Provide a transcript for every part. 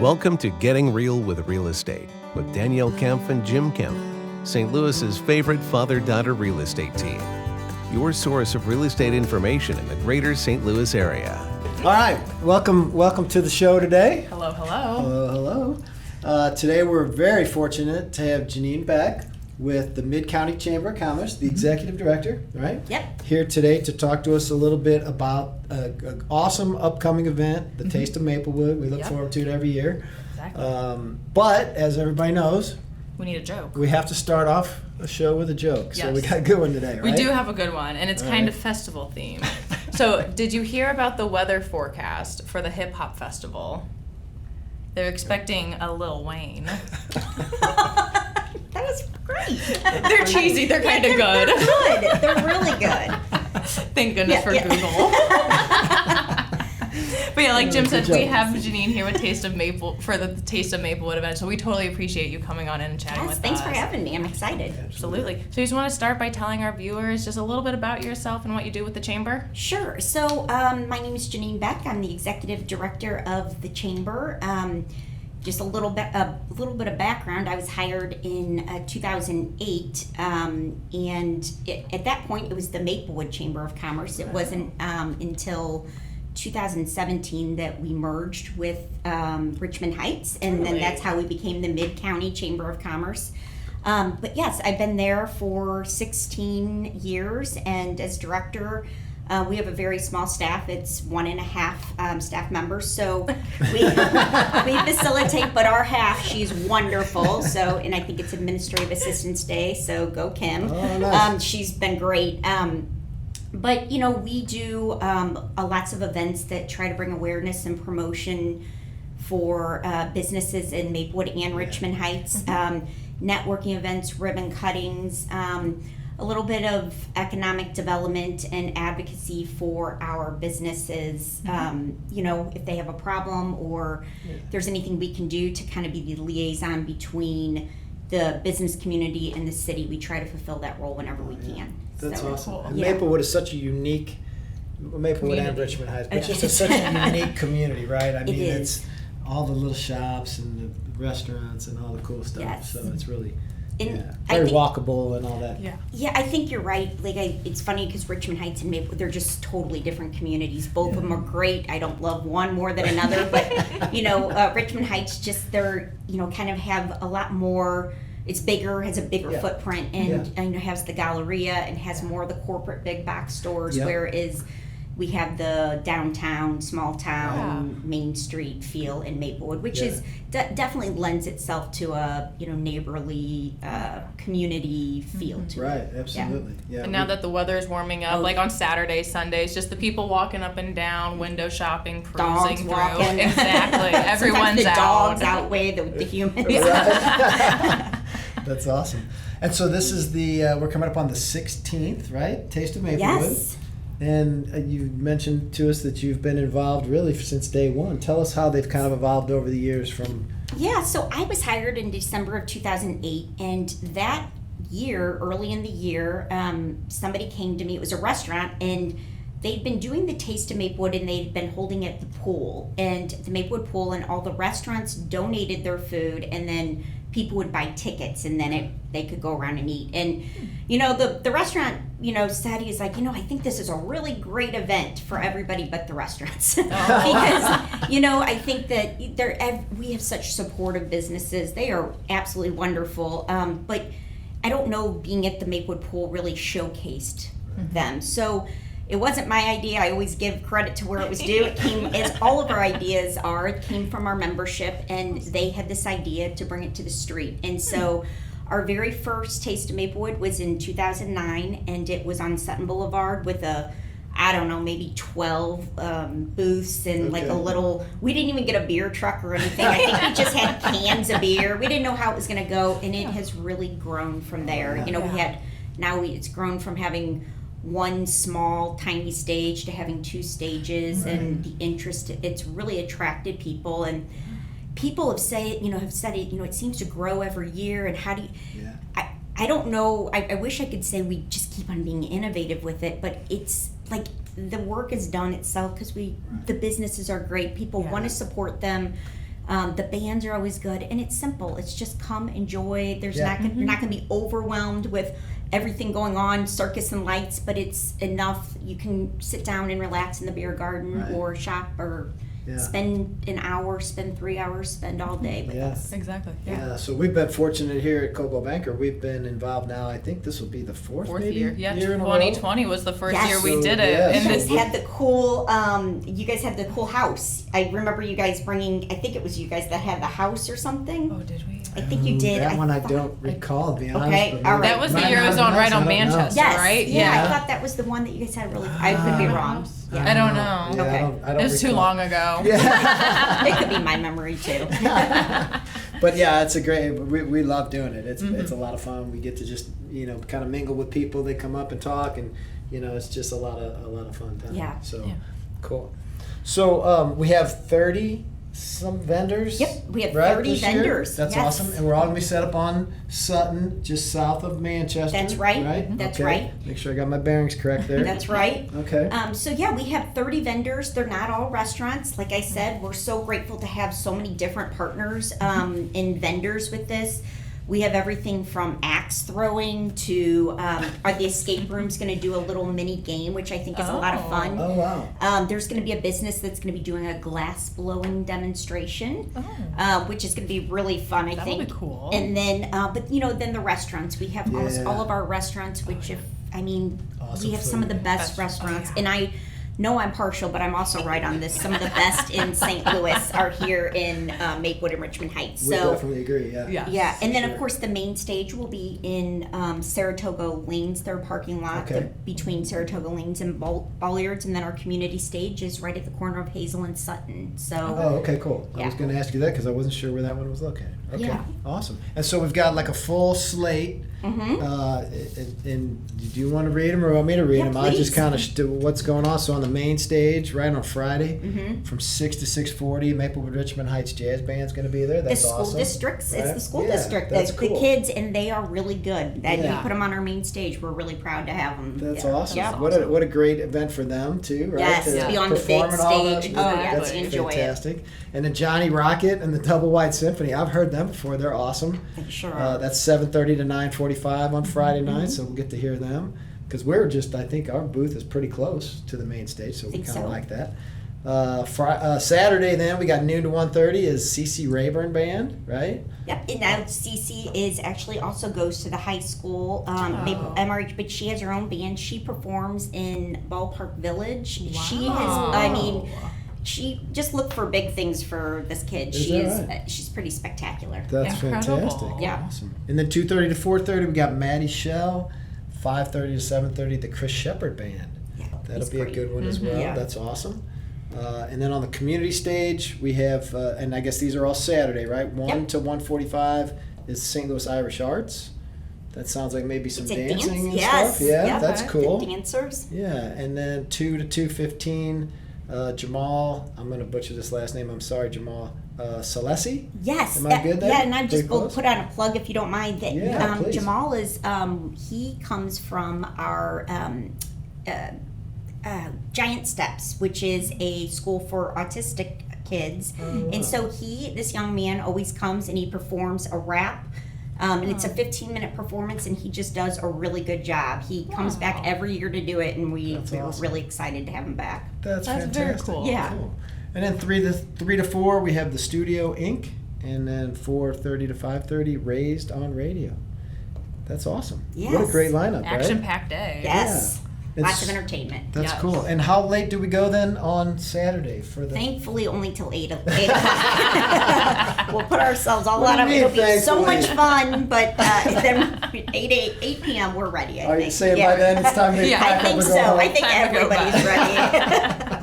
Welcome to Getting Real with Real Estate with Danielle Kempf and Jim Kempf, St. Louis's favorite father-daughter real estate team. Your source of real estate information in the greater St. Louis area. All right, welcome to the show today. Hello, hello. Today we're very fortunate to have Jeannine Beck with the Mid-County Chamber of Commerce, the Executive Director, right? Yep. Here today to talk to us a little bit about an awesome upcoming event, the Taste of Maplewood. We look forward to it every year. Exactly. But as everybody knows, We need a joke. we have to start off a show with a joke. So we Yes. got a good one today, right? We do have a good one, and it's All kind right. of festival themed. So, did you hear about the weather forecast for the hip hop festival? They're expecting a Lil Wayne. That was great. They're cheesy. They're kind of good. They're good. They're really good. Thank goodness for Google. But yeah, like Jim said, we have Jeannine here with Taste of Maple for the Taste of Maplewood event, so we totally appreciate you coming on in and chatting with us. Thanks for having me. I'm excited. Absolutely. So you just want to start by telling our viewers just a little bit about yourself and what you do with the chamber? Sure. So my name is Jeannine Beck. I'm the executive director of the chamber. Just a little bit of background. I was hired in 2008, and at that point it was the Maplewood Chamber of Commerce. It wasn't until 2017 that we merged with Richmond Heights, and then that's how we became the Mid-County Chamber of Commerce. But yes, I've been there for 16 years, and as director, we have a very small staff. It's 1.5 staff members, so we facilitate, but our half, she's wonderful. So, and I think it's Administrative Assistance Day, so go Kim. Oh, nice. She's been great. But you know, we do lots of events that try to bring awareness and promotion for businesses in Maplewood and Richmond Heights. Networking events, ribbon cuttings, a little bit of economic development and advocacy for our businesses. You know, if they have a problem or there's anything we can do to kind of be the liaison between the business community and the city, we try to fulfill that role whenever we can. That's So, awesome. cool. And Yeah. Maplewood is such a unique, Maplewood Community. and Richmond Heights, but It just is. such a unique community, right? I mean, is. it's all the little shops and the restaurants and all the cool stuff. Yes. So it's really And I very think- walkable and all that. Yeah. Yeah, I think you're right. Like, it's funny because Richmond Heights and Maplewood, they're just totally different communities. Both of them are great. I don't love one more than another, but you know, Richmond Heights just they're kind of have a lot more. It's bigger, has a bigger Yeah. footprint, and has the Galleria and has more of the corporate big box stores. Yep. Whereas we have the downtown, small town, Main Street feel in Maplewood, which is definitely lends itself to a neighborly community feel to it. Right, absolutely. Yeah. And now that the weather is warming up, Oh. like on Saturdays, Sundays, just the people walking up and down, window shopping, Dogs cruising through. walking. Exactly. Sometimes Everyone's the out. dogs outweigh the humans. That's awesome. And so this is we're coming up on the 16th, right? Taste of Maplewood. Yes. And you mentioned to us that you've been involved really since day one. Tell us how they've kind of evolved over the years from... Yeah, so I was hired in December of 2008, and that year, early in the year, somebody came to me. It was a restaurant, and they'd been doing the Taste of Maplewood, and they'd been holding it at the pool, and the Maplewood pool, and all the restaurants donated their food, and then people would buy tickets, and then they could go around and eat. And the restaurant said, he's like, I think this is a really great event for everybody but the restaurants. Because I think that we have such supportive businesses. They are absolutely wonderful, but I don't know, being at the Maplewood pool really showcased them. So it wasn't my idea. I always give credit to where it was due. It came, as all of our ideas are, it came from our membership, and they had this idea to bring it to the street. And so our very first Taste of Maplewood was in 2009, and it was on Sutton Boulevard with maybe 12 booths and like a little, we didn't even get a beer truck or anything. I think we just had cans of beer. We didn't know how it was going to go, and it has really grown from there. It's grown from having one small tiny stage to having 2 stages, and the interest, it's really attracted people, and people have said it, it seems to grow every year. And how do you, I don't know, I wish I could say we just keep on being innovative with it, but it's like the work is done itself because the businesses are great. People want to support them. The bands are always good, and it's simple. It's just come, enjoy. There's Yeah. not gonna, you're not going to be overwhelmed with everything going on, circus and lights, but it's enough. You can sit down and relax in the beer garden Right. or shop or Yeah. spend an hour, spend 3 hours, spend all day with Yeah. us. Exactly. Yeah. Yeah, so we've been fortunate here at Coldwell Banker. We've been involved now. I think this will be the fourth Fourth maybe year. Yeah. in a row. 2020 was the first Yes. year we So, did it. yeah, And so You this guys had the cool, you guys had the cool house. I remember you guys bringing, I think it was you guys that had the house or something. oh, did we? I think you did. That one I thought- don't recall, to be honest. Okay, but all maybe- right. That was the might have Eurozone been right us, I on don't know. Manchester. Yes, right? Yeah, Yeah. I thought that was the one that you guys had really. I could be wrong. I don't know. Yeah, Okay. I don't It was too recall. long ago. Yeah. It could be my memory too. But yeah, it's a great. We love doing it. It's Mm-hmm. it's a lot of fun. We get to just kind of mingle with people. They come up and talk, and it's just a lot of fun time. Yeah. So Yeah. cool. So we have 30 some vendors. Yep, we have right, 30 this year? vendors, That's yes. awesome, and we're all gonna be set up on Sutton, just south of Manchester. That's right, Right. that's Okay. right. Make sure I got my bearings correct there. That's right. Okay. So yeah, we have 30 vendors. They're not all restaurants. Like I said, we're so grateful to have so many different partners and vendors with this. We have everything from axe throwing to are the escape rooms going to do a little mini game, which I think is a lot of fun. Oh wow. There's going to be a business that's going to be doing a glass blowing demonstration, which is going to be really fun. I That'll think. be cool. And then, then the restaurants. We have almost Yeah. all of our restaurants. Which, Awesome we have some of the food. best Best- restaurants, oh, yeah. and I know I'm partial, but I'm also right on this. Some of the best in St. Louis are here in Maplewood and Richmond Heights. We So. definitely agree. Yeah. Yeah. Yeah, and then Sure. of course the main stage will be in Saratoga Lanes, their parking lot Okay. between Saratoga Lanes and Bolliards, and then our community stage is right at the corner of Hazel and Sutton. So Oh, okay, cool. I was Yeah. going to ask you that because I wasn't sure where that one was located. Okay, Yeah. awesome. And so we've got like a full slate. Mhm. And do you want to read them or want me to read Yeah, them? I'll just please. kind of do what's going on. So on the main stage, right on Friday, Mhm. from 6 to 6:40, Maplewood Richmond Heights Jazz Band's going to be there. the That's school awesome. districts, it's Right? the school Yeah, district, that's the cool. kids, and they are really good. And Yeah. we put them on our main stage. We're really proud to have them. That's Yeah. awesome. Yeah. What a great event for them too, right? Yes, to be on the big perform and all that. stage. Oh, yeah, That's to enjoy fantastic. And then Johnny Rocket and the Double Wide Symphony. I've heard them before. They're awesome. it. Sure. Mm-hmm. That's 7:30 to 9:45 on Friday night, so we'll get to hear them. Because I think our booth is pretty close to the main stage, so we Think kind of so. like that. Saturday then, we got noon to 1:30 is CC Rayburn Band, right? Yep, and now Cece is actually also goes to the high school, Oh. MRH, but she has her own band. She performs in Ballpark Village. She Wow. she just looked for big things for this kid. Is She that is right? she's pretty spectacular. That's Incredible. fantastic. Yeah. Awesome. And then 2:30 to 4:30, we got Maddie Shell. 5:30 to 7:30, the Chris Shepard Band. Yeah, That'll he's be a great. good one as Mhm. well. Yeah. That's awesome. And then on the community stage, we have, and I guess these are all Saturday, right? 1 Yep. to 1:45 is St. Louis Irish Arts. That sounds like maybe some It's a dancing dance, and yes. stuff. Yeah, Yep. that's Okay. cool. The dancers. Yeah, and then 2 to 2:15, Jamal. I'm gonna butcher this last name. I'm sorry, Jamal. Salesi. Yes. Am I good there? Yeah, and I'm just Pretty going close? to put on a plug if you don't mind. That Yeah, please. Jamal is he comes from our Giant Steps, which is a school for autistic kids, Oh, and so this young man always comes and he performs a rap. And it's a 15-minute performance, and he just does a really good job. He comes back every year to do it, and we're awesome. really excited to have him back. That's That's fantastic. very cool. Yeah. Cool. And then 3 to 4, we have the Studio Inc. And then 4:30 to 5:30, Raised on Radio. That's awesome. What a Yes. great lineup, right? Action-packed day. Yes, It's- lots of entertainment. That's Yes. cool. And how late do we go then on Saturday for the? Thankfully, only till 8 o'clock. We'll put ourselves all What out do of you it. mean, It'll be so thankfully? much fun, but then 8 p.m. we're ready, I Are think. you saying by then it's time to Yeah, pack I up think and go so. home? I think Time to go everybody's back. ready.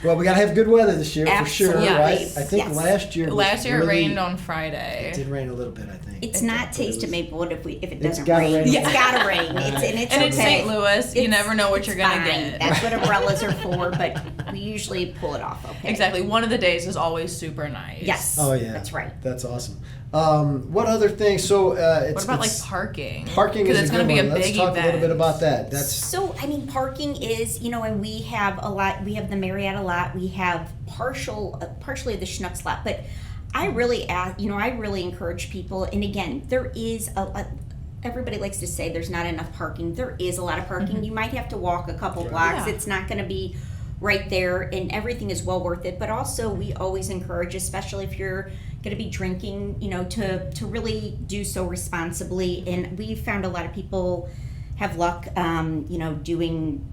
Well, we gotta have good weather this year for sure, Absolutely. right? I think Yes. last year. Last year really, it rained on Friday. It did rain a little bit, I think. It's It not did. Taste of Maplewood if it It's doesn't gotta rain. rain. It's gotta rain. It's And okay. it's St. Louis. You It's- never know what you're it's gonna fine. get. That's what umbrellas are for, but we usually pull it off. Okay. Exactly. One of the days is always super nice. Yes. Oh yeah, That's right. That's awesome. What other things? So it's What about like it's- parking? Parking is Because a it's good going to be one. a Let's big talk event. a little bit about that. That's So, I mean, parking is, and we have a lot. We have the Marietta lot. We have partially the Schnucks lot, but I really encourage people, and again, there is everybody likes to say there's not enough parking. There is a lot of parking. You might have to walk a couple blocks. Yeah. It's not going to be right there, and everything is well worth it. But also, we always encourage, especially if you're going to be drinking, to really do so responsibly. And we found a lot of people have luck, doing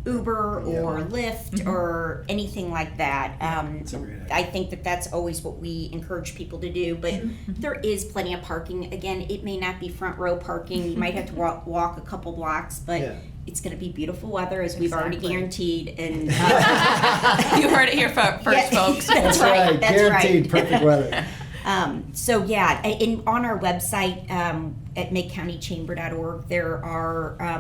Uber or Lyft or anything like that. That's a great idea. I think that's always what we encourage people to do. But there is plenty of parking. Again, it may not be front row parking. You might have to walk a couple blocks, but it's going to be beautiful weather, as we've already guaranteed. And You heard it here first, folks. That's right. That's Guaranteed right. perfect weather. On our website at makecountychamber.org,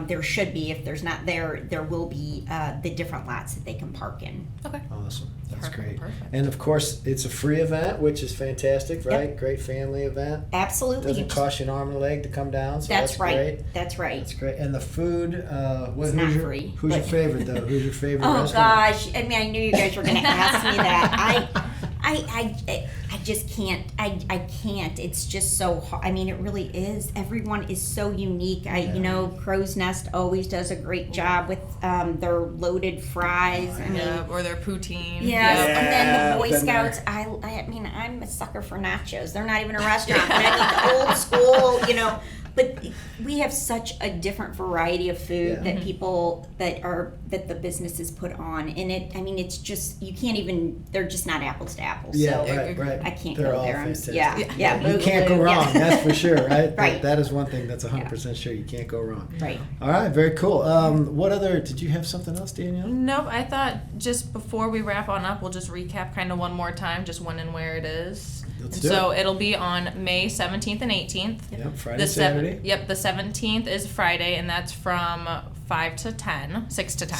there should be, if there's not there will be the different lots that they can park in. Okay. Awesome. That's great. Perfect. And of course, it's a free event, which is fantastic, right? Yep. Great family event. Absolutely. Doesn't cost you an arm and a leg to come down, so That's right. great. That's right. That's great. And the food, It's not free, who's your but- favorite though? Who's your favorite Oh restaurant? gosh! I mean, I knew you guys were going to ask me that. I just can't. I can't. It's just so hard. I mean, it really is. Everyone is so unique. Crow's Nest always does a great job with their loaded fries. I mean, or their poutine. yes. And then the Boy been there. Scouts. I mean, I'm a sucker for nachos. They're not even a restaurant, but I mean, the old school. But we have such a different variety of food that people that the businesses put on, and it's just, you can't even, they're just not apples to apples. Yeah, So right. I can't They're go all there. fantastic. Yeah. You can't go wrong, that's for sure, right? Right. That is one thing that's 100% sure. You can't go wrong. Right. All right, very cool. Did you have something else, Danielle? Nope, I thought just before we wrap on up, we'll just recap kind of one more time, just when and where it is. Let's And do so it. it'll be on May 17th and 18th. Yep, Friday, Saturday. The 17th is Friday, and that's from 6 to 10. 6 to 10.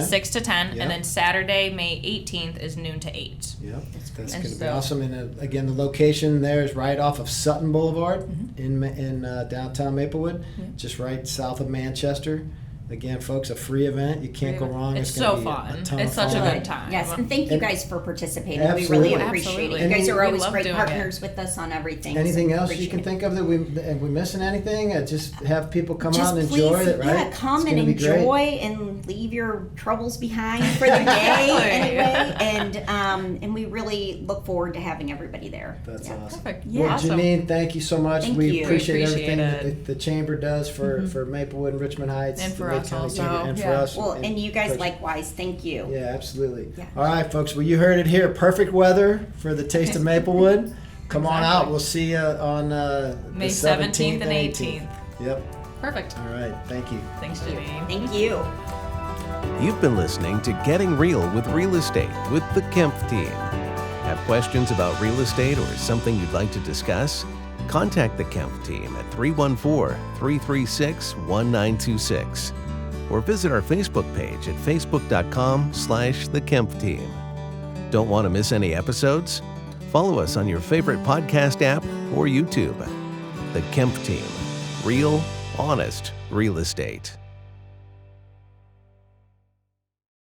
6 to 10, Yep. and then Saturday, May 18th is noon to 8. Yep, that's And going to be so- awesome. And again, the location there is right off of Sutton Boulevard in downtown Maplewood, just right south of Manchester. Again, folks, a free event. You can't go wrong. It's gonna so be fun. A ton It's of such a fun. good time. Yes, and thank you And- guys for participating. Absolutely. We really appreciate Absolutely. it. You guys are We always love great doing partners with us on everything. Anything so else you appreciate can it. think of that we missing anything? Just have people come Just out and please, enjoy it, right? Yeah, come It's and gonna be great. enjoy and leave your troubles behind for the day anyway. And we really look forward to having everybody there. That's Yeah. awesome. Perfect. Yeah. Well, Awesome. Jeannine, thank you so much. Thank we you. appreciate We everything appreciate that the Chamber does for Maplewood and Richmond Heights. And the for Lake us County also. Chamber, and for Yeah. us. Well, and you guys for- likewise. Thank you. Yeah, absolutely. Yeah. All right, folks. Well, you heard it here. Perfect weather for the Taste of Maplewood. Come on Exactly. out. We'll see you on May the 17th and 18th. Yep. Perfect. All right. Thank you. Thanks, Jeannine. Thank you. You've been listening to Getting Real with Real Estate with the Kemp team. Have questions about real estate or something you'd like to discuss? Contact the Kemp team at 314-336-1926 or visit our Facebook page at facebook.com/the Kemp team. Don't want to miss any episodes? Follow us on your favorite podcast app or YouTube. The Kemp team. Real, honest real estate.